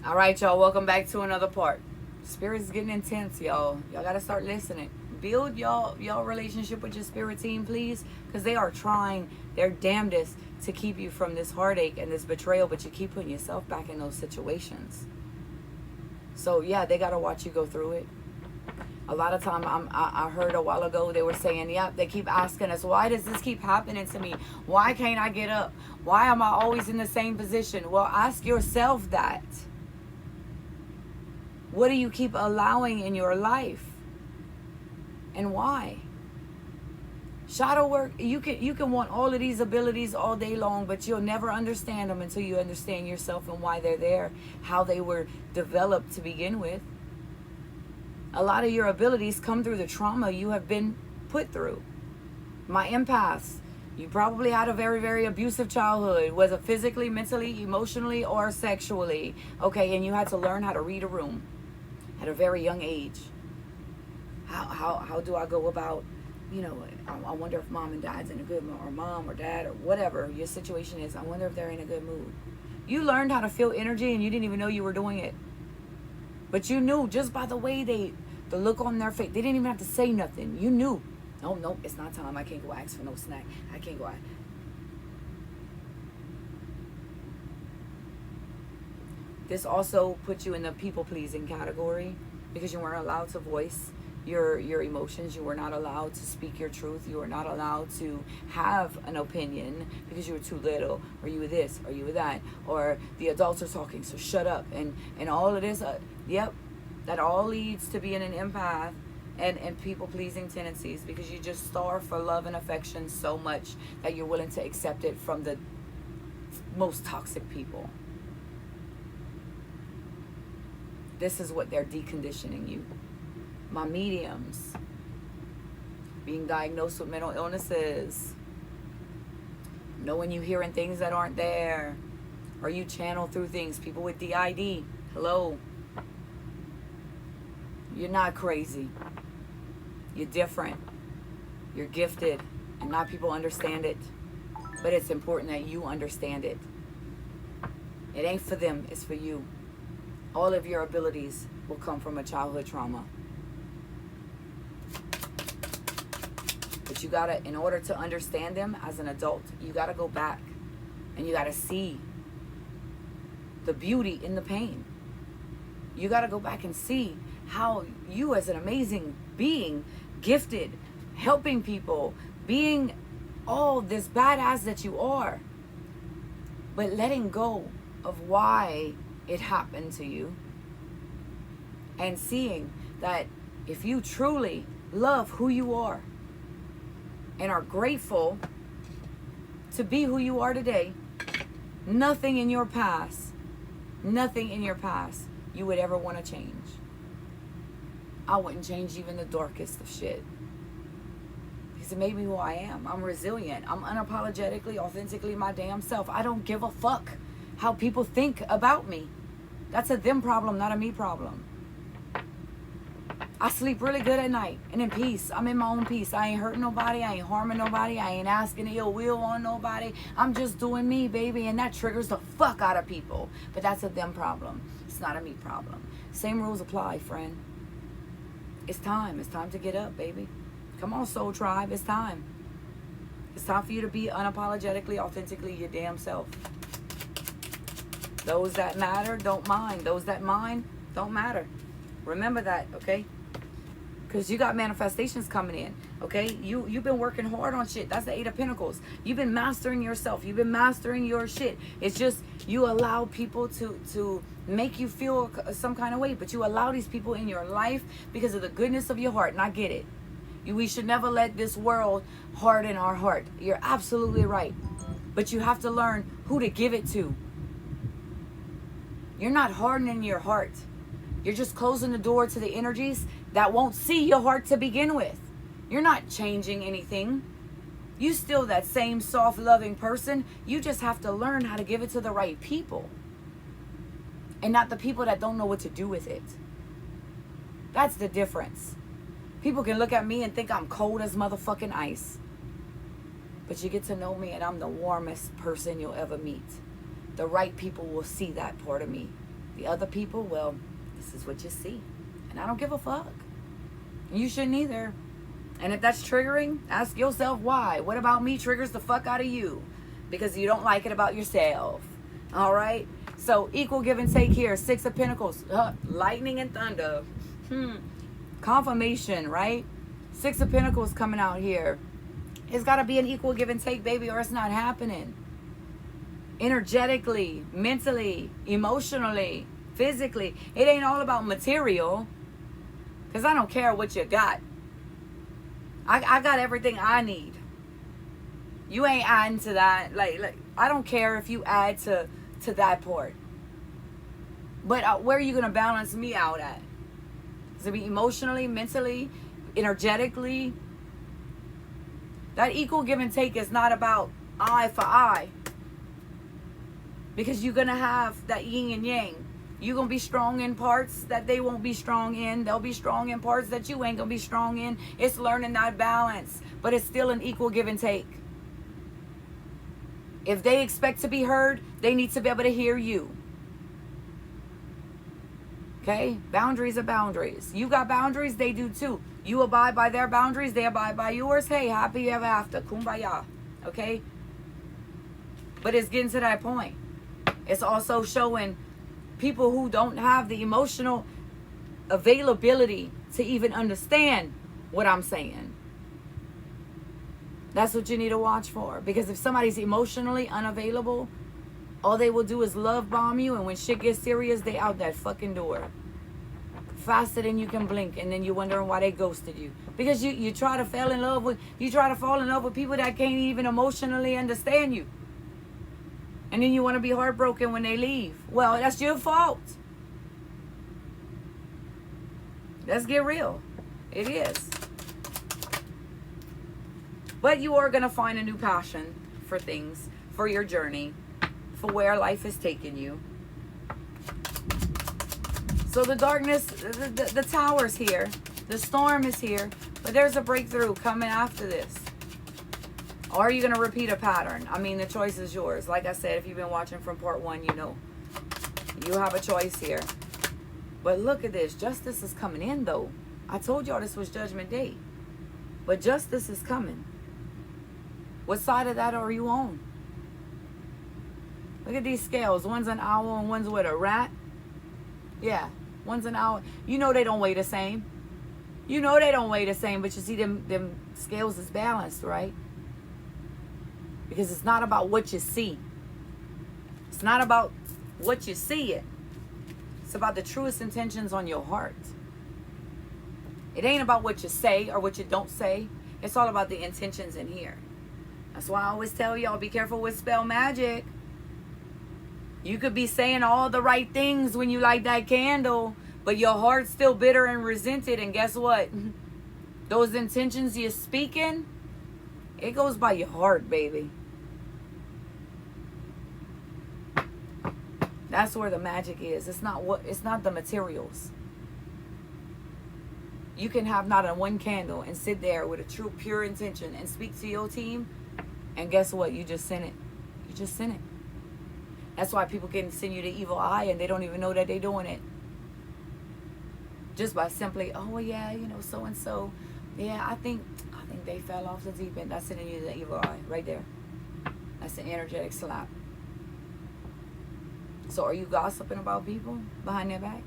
All right, y'all. Welcome back to another part. Spirit's getting intense, y'all. Y'all gotta start listening. Build y'all relationship with your spirit team, please, because they are trying their damnedest to keep you from this heartache and this betrayal, but you keep putting yourself back in those situations. So yeah, they gotta watch you go through it. A lot of time, I heard a while ago they were saying, yeah, they keep asking us, why does this keep happening to me? Why can't I get up? Why am I always in the same position? Well, ask yourself that. What do you keep allowing in your life? And why? Shadow work, you can want all of these abilities all day long, but you'll never understand them until you understand yourself and why they're there, how they were developed to begin with. A lot of your abilities come through the trauma you have been put through. My empaths, you probably had a very, very abusive childhood, was it physically, mentally, emotionally, or sexually? Okay, and you had to learn how to read a room at a very young age. How do I go about, I wonder if mom and dad's in a good mood, or mom or dad or whatever your situation is. I wonder if they're in a good mood. You learned how to feel energy and you didn't even know you were doing it. But you knew just by the way the look on their face. They didn't even have to say nothing. You knew. No, it's not time. I can't go ask for no snack. I can't go ask. This also puts you in the people pleasing category because you weren't allowed to voice your emotions. You were not allowed to speak your truth. You were not allowed to have an opinion because you were too little, or you were this, or you were that, or the adults are talking, so shut up. And all of this, yep, that all leads to being an empath and people pleasing tendencies, because you just starve for love and affection so much that you're willing to accept it from the most toxic people. This is what they're deconditioning you. My mediums, being diagnosed with mental illnesses, knowing you hearing things that aren't there, or you channel through things. People with DID, hello. You're not crazy. You're different. You're gifted, and not people understand it. But it's important that you understand it. It ain't for them, it's for you. All of your abilities will come from a childhood trauma. But you gotta, in order to understand them as an adult, you gotta go back and you gotta see the beauty in the pain. You gotta go back and see how you, as an amazing being, gifted, helping people, being all this badass that you are, but letting go of why it happened to you, and seeing that if you truly love who you are and are grateful to be who you are today, nothing in your past you would ever want to change. I wouldn't change even the darkest of shit, because it made me who I am. I'm resilient. I'm unapologetically, authentically my damn self. I don't give a fuck how people think about me. That's a them problem, not a me problem. I sleep really good at night and in peace. I'm in my own peace. I ain't hurting nobody. I ain't harming nobody. I ain't asking ill will on nobody. I'm just doing me, baby. And that triggers the fuck out of people. But that's a them problem. It's not a me problem. Same rules apply, friend. It's time. It's time to get up, baby. Come on, soul tribe. It's time. It's time for you to be unapologetically, authentically your damn self. Those that matter don't mind. Those that mind don't matter. Remember that, okay? Because you got manifestations coming in, okay? You've been working hard on shit. That's the Eight of Pentacles. You've been mastering yourself. You've been mastering your shit. It's just you allow people to make you feel some kind of way, but you allow these people in your life because of the goodness of your heart, and I get it. We should never let this world harden our heart. You're absolutely right. But you have to learn who to give it to. You're not hardening your heart. You're just closing the door to the energies that won't see your heart to begin with. You're not changing anything. You still that same soft, loving person. You just have to learn how to give it to the right people. And not the people that don't know what to do with it. That's the difference. People can look at me and think I'm cold as motherfucking ice. But you get to know me and I'm the warmest person you'll ever meet. The right people will see that part of me. The other people, well, this is what you see. And I don't give a fuck. You shouldn't either. And if that's triggering, ask yourself why. What about me triggers the fuck out of you? Because you don't like it about yourself. All right? So equal give and take here. 6 of Pentacles. Lightning and thunder. Confirmation, right? 6 of Pentacles coming out here. It's got to be an equal give and take, baby, or it's not happening. Energetically, mentally, emotionally, physically. It ain't all about material. Because I don't care what you got. I got everything I need. You ain't adding to that. Like I don't care if you add to that part. But where are you going to balance me out at? Is it be emotionally, mentally, energetically? That equal give and take is not about eye for eye. Because you're going to have that yin and yang. You're going to be strong in parts that they won't be strong in. They'll be strong in parts that you ain't going to be strong in. It's learning that balance. But it's still an equal give and take. If they expect to be heard, they need to be able to hear you. Okay? Boundaries are boundaries. You got boundaries, they do too. You abide by their boundaries, they abide by yours. Hey, happy ever after. Kumbaya. Okay? But it's getting to that point. It's also showing people who don't have the emotional availability to even understand what I'm saying. That's what you need to watch for. Because if somebody's emotionally unavailable, all they will do is love bomb you. And when shit gets serious, they out that fucking door. Faster than you can blink. And then you're wondering why they ghosted you. Because you try to fall in love with people that can't even emotionally understand you. And then you want to be heartbroken when they leave. Well, that's your fault. Let's get real. It is. But you are going to find a new passion for things, for your journey, for where life is taking you. So the darkness, the tower's here. The storm is here. But there's a breakthrough coming after this. Or are you going to repeat a pattern? I mean, the choice is yours. Like I said, if you've been watching from part 1, you know. You have a choice here. But look at this. Justice is coming in, though. I told y'all this was Judgment Day. But justice is coming. What side of that are you on? Look at these scales. One's an owl and one's with a rat. Yeah, one's an owl. You know they don't weigh the same. You know they don't weigh the same, but you see them scales is balanced, right? Because it's not about what you see. It's not about what you see it. It's about the truest intentions on your heart. It ain't about what you say or what you don't say. It's all about the intentions in here. That's why I always tell y'all, be careful with spell magic. You could be saying all the right things when you light that candle, but your heart's still bitter and resented. And guess what? Those intentions you're speaking, it goes by your heart, baby. That's where the magic is. It's not the materials. You can have not a one candle and sit there with a true pure intention and speak to your team, and guess what? You just sent it. You just sent it. That's why people can send you the evil eye and they don't even know that they're doing it. Just by simply, oh yeah, you know, so and so. Yeah, I think they fell off the deep end. That's sending you the evil eye right there. That's an energetic slap. So are you gossiping about people behind their back?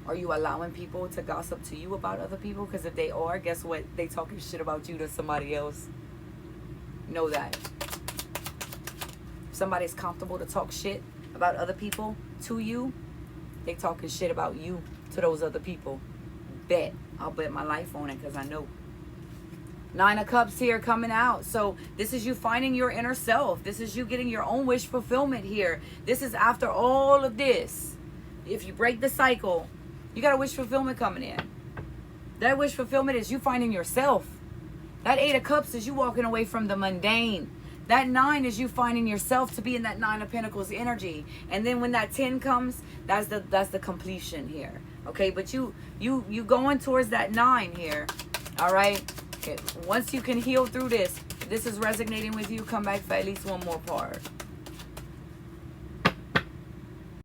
Are you allowing people to gossip to you about other people? Because if they are, guess what? They talking shit about you to somebody else. Know that. If somebody's comfortable to talk shit about other people to you, they talking shit about you to those other people. Bet. I'll bet my life on it because I know. 9 of Cups here coming out. So this is you finding your inner self. This is you getting your own wish fulfillment here. This is after all of this. If you break the cycle, you got a wish fulfillment coming in. That wish fulfillment is you finding yourself. That 8 of Cups is you walking away from the mundane. That 9 is you finding yourself to be in that 9 of Pentacles energy. And then when that 10 comes, that's the completion here. Okay, but you going towards that 9 here. All right. Okay. Once you can heal through this, if this is resonating with you, come back for at least one more part.